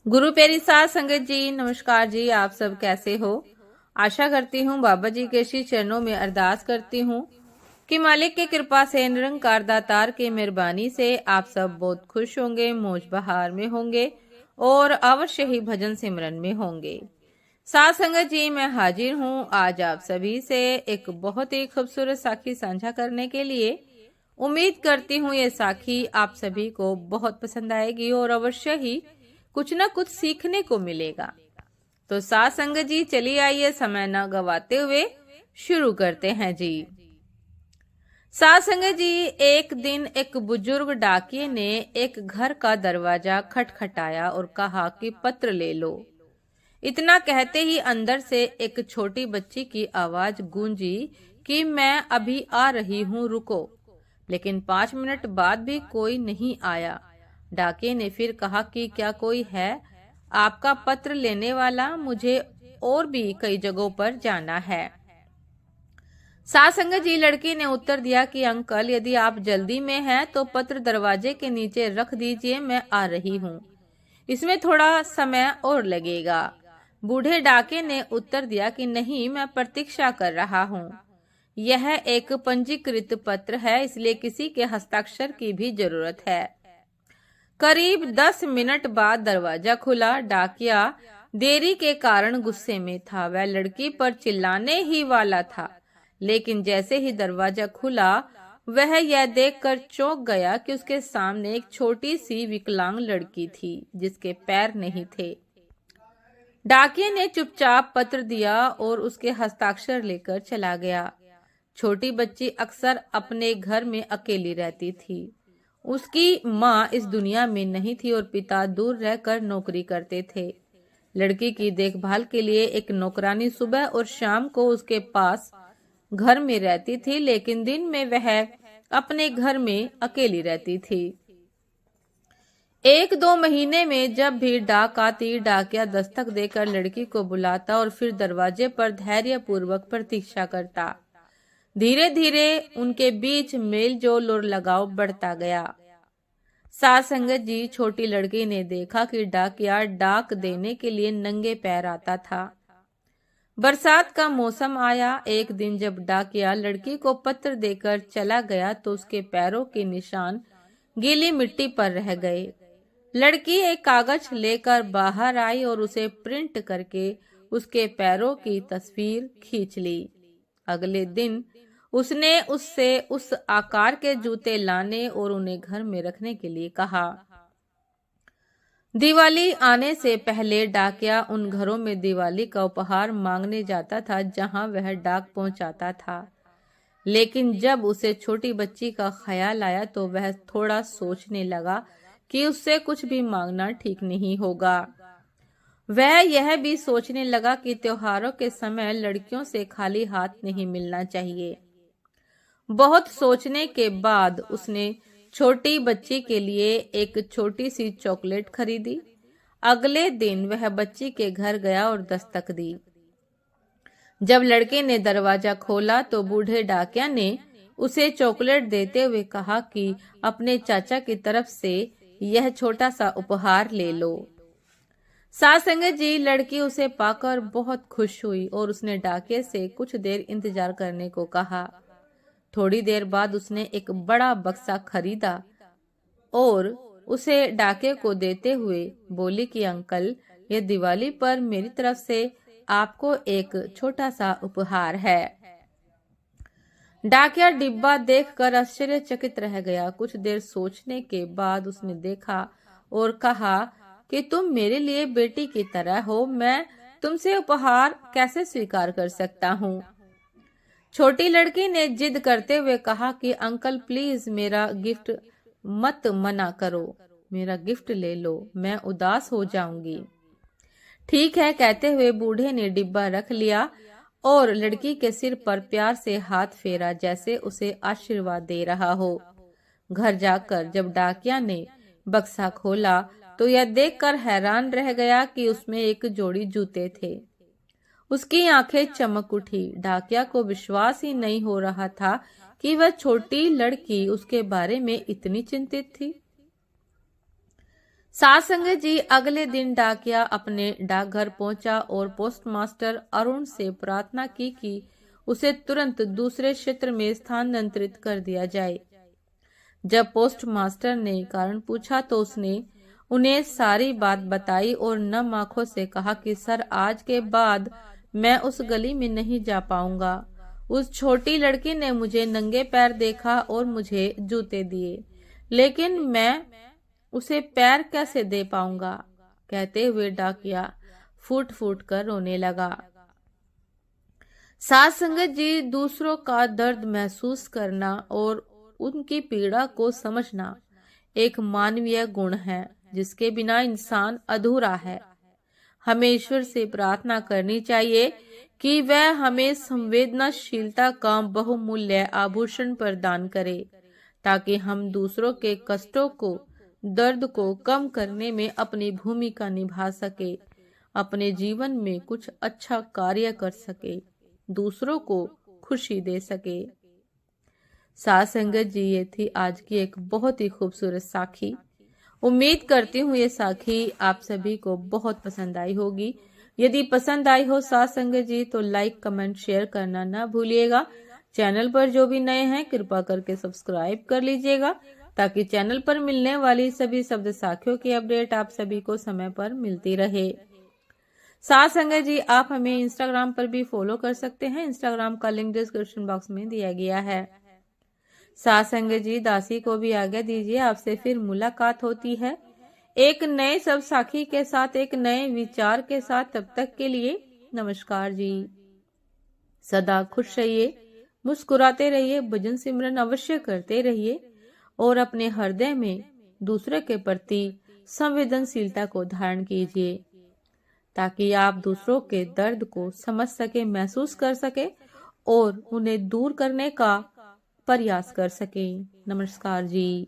गुरु प्यारी साध संगत जी, नमस्कार जी। आप सब कैसे हो? आशा करती हूँ बाबा जी के श्री चरणों में अरदास करती हूँ कि मालिक की कृपा से, निरंकार दातार की मेहरबानी से आप सब बहुत खुश होंगे, मौज बहार में होंगे और अवश्य ही भजन सिमरन में होंगे। साध संगत जी, मैं हाजिर हूँ आज आप सभी से एक बहुत ही खूबसूरत साखी साझा करने के लिए। उम्मीद करती हूँ ये साखी आप सभी को बहुत पसंद आएगी और अवश्य ही कुछ न कुछ सीखने को मिलेगा। तो साथ संगत जी, चलिए आइए समय न गवाते हुए शुरू करते हैं जी। साथ संगत जी, एक दिन एक बुजुर्ग डाकिये ने एक घर का दरवाजा खटखटाया और कहा कि पत्र ले लो। इतना कहते ही अंदर से एक छोटी बच्ची की आवाज गूंजी कि मैं अभी आ रही हूँ, रुको। लेकिन 5 मिनट बाद भी कोई नहीं आया। डाकिये ने फिर कहा कि क्या कोई है आपका पत्र लेने वाला? मुझे और भी कई जगहों पर जाना है। साथ संगत जी, लड़की ने उत्तर दिया कि अंकल, यदि आप जल्दी में हैं तो पत्र दरवाजे के नीचे रख दीजिए, मैं आ रही हूँ। इसमें थोड़ा समय और लगेगा। बूढ़े डाके ने उत्तर दिया कि नहीं, मैं प्रतीक्षा कर रहा हूँ। यह एक पंजीकृत पत्र है, इसलिए किसी के हस्ताक्षर की भी जरूरत है। करीब 10 मिनट बाद दरवाजा खुला। डाकिया देरी के कारण गुस्से में था। वह लड़की पर चिल्लाने ही वाला था, लेकिन जैसे ही दरवाजा खुला वह यह देखकर चौंक गया कि उसके सामने एक छोटी सी विकलांग लड़की थी जिसके पैर नहीं थे। डाकिये ने चुपचाप पत्र दिया और उसके हस्ताक्षर लेकर चला गया। छोटी बच्ची अक्सर अपने घर में अकेली रहती थी। उसकी माँ इस दुनिया में नहीं थी और पिता दूर रहकर नौकरी करते थे। लड़की की देखभाल के लिए एक नौकरानी सुबह और शाम को उसके पास घर में रहती थी, लेकिन दिन में वह अपने घर में अकेली रहती थी। 1-2 महीने में जब भी डाक आती, डाकिया दस्तक देकर लड़की को बुलाता और फिर दरवाजे पर धैर्यपूर्वक प्रतीक्षा करता। धीरे धीरे उनके बीच मेल जोल और लगाव बढ़ता गया। साथ संगत जी, छोटी लड़की ने देखा कि डाकिया डाक देने के लिए नंगे पैर आता था। बरसात का मौसम आया। एक दिन जब डाकिया लड़की को पत्र देकर चला गया तो उसके पैरों के निशान गीली मिट्टी पर रह गए। लड़की एक कागज लेकर बाहर आई और उसे प्रिंट करके उसके पैरों की तस्वीर खींच ली। अगले दिन उसने उससे उस आकार के जूते लाने और उन्हें घर में रखने के लिए कहा। दिवाली आने से पहले डाकिया उन घरों में दिवाली का उपहार मांगने जाता था जहां वह डाक पहुंचाता था। लेकिन जब उसे छोटी बच्ची का ख्याल आया तो वह थोड़ा सोचने लगा कि उससे कुछ भी मांगना ठीक नहीं होगा। वह यह भी सोचने लगा कि त्योहारों के समय लड़कियों से खाली हाथ नहीं मिलना चाहिए। बहुत सोचने के बाद उसने छोटी बच्ची के लिए एक छोटी सी चॉकलेट खरीदी। अगले दिन वह बच्ची के घर गया और दस्तक दी। जब लड़के ने दरवाजा खोला तो बूढ़े डाकिया ने उसे चॉकलेट देते हुए कहा कि अपने चाचा की तरफ से यह छोटा सा उपहार ले लो। साथ संगत जी, लड़की उसे पाकर बहुत खुश हुई और उसने डाकिये से कुछ देर इंतजार करने को कहा। थोड़ी देर बाद उसने एक बड़ा बक्सा खरीदा और उसे डाकिये को देते हुए बोली कि अंकल, ये दिवाली पर मेरी तरफ से आपको एक छोटा सा उपहार है। डाकिया डिब्बा देखकर आश्चर्यचकित रह गया। कुछ देर सोचने के बाद उसने देखा और कहा कि तुम मेरे लिए बेटी की तरह हो, मैं तुमसे उपहार कैसे स्वीकार कर सकता हूँ। छोटी लड़की ने जिद करते हुए कहा कि अंकल प्लीज मेरा गिफ्ट मत मना करो, मेरा गिफ्ट ले लो, मैं उदास हो जाऊंगी। ठीक है, कहते हुए बूढ़े ने डिब्बा रख लिया और लड़की के सिर पर प्यार से हाथ फेरा जैसे उसे आशीर्वाद दे रहा हो। घर जाकर जब डाकिया ने बक्सा खोला तो यह देखकर हैरान रह गया कि उसमें एक जोड़ी जूते थे। उसकी आंखें चमक उठी। डाकिया को विश्वास ही नहीं हो रहा था कि वह छोटी लड़की उसके बारे में इतनी चिंतित थी। साथ संगत जी, अगले दिन डाकिया अपने डाकघर पहुंचा और पोस्टमास्टर अरुण से प्रार्थना की कि उसे तुरंत दूसरे क्षेत्र में स्थानांतरित कर दिया जाए। जब पोस्टमास्टर ने कारण पूछा तो उसने उन्हें सारी बात बताई और नम आंखों से कहा कि सर, आज के बाद मैं उस गली में नहीं जा पाऊंगा। उस छोटी लड़की ने मुझे नंगे पैर देखा और मुझे जूते दिए, लेकिन मैं उसे पैर कैसे दे पाऊंगा। कहते हुए डाकिया फूट फूट कर रोने लगा। साथ संगत जी, दूसरों का दर्द महसूस करना और उनकी पीड़ा को समझना एक मानवीय गुण है जिसके बिना इंसान अधूरा है। हमें ईश्वर से प्रार्थना करनी चाहिए कि वह हमें संवेदनशीलता का बहुमूल्य आभूषण प्रदान करे, ताकि हम दूसरों के कष्टों को, दर्द को कम करने में अपनी भूमिका निभा सके, अपने जीवन में कुछ अच्छा कार्य कर सके, दूसरों को खुशी दे सके। साथ संगत जी, ये थी आज की एक बहुत ही खूबसूरत साखी। उम्मीद करती हूँ ये साखी आप सभी को बहुत पसंद आई होगी। यदि पसंद आई हो साथ संगत जी तो लाइक, कमेंट, शेयर करना ना भूलिएगा। चैनल पर जो भी नए हैं कृपा करके सब्सक्राइब कर लीजिएगा, ताकि चैनल पर मिलने वाली सभी शब्द साखियों की अपडेट आप सभी को समय पर मिलती रहे। साथ संगत जी, आप हमें इंस्टाग्राम पर भी फॉलो कर सकते हैं। इंस्टाग्राम का लिंक डिस्क्रिप्शन बॉक्स में दिया गया है। साथ संगत जी, दासी को भी आज्ञा दीजिए, आपसे फिर मुलाकात होती है एक नए सब साखी के साथ, एक नए विचार के साथ। तब तक के लिए नमस्कार जी। सदा खुश रहिए, मुस्कुराते रहिए, भजन सिमरन अवश्य करते रहिए और अपने हृदय में दूसरे के प्रति संवेदनशीलता को धारण कीजिए, ताकि आप दूसरों के दर्द को समझ सके, महसूस कर सके और उन्हें दूर करने का प्रयास कर सकें। नमस्कार जी।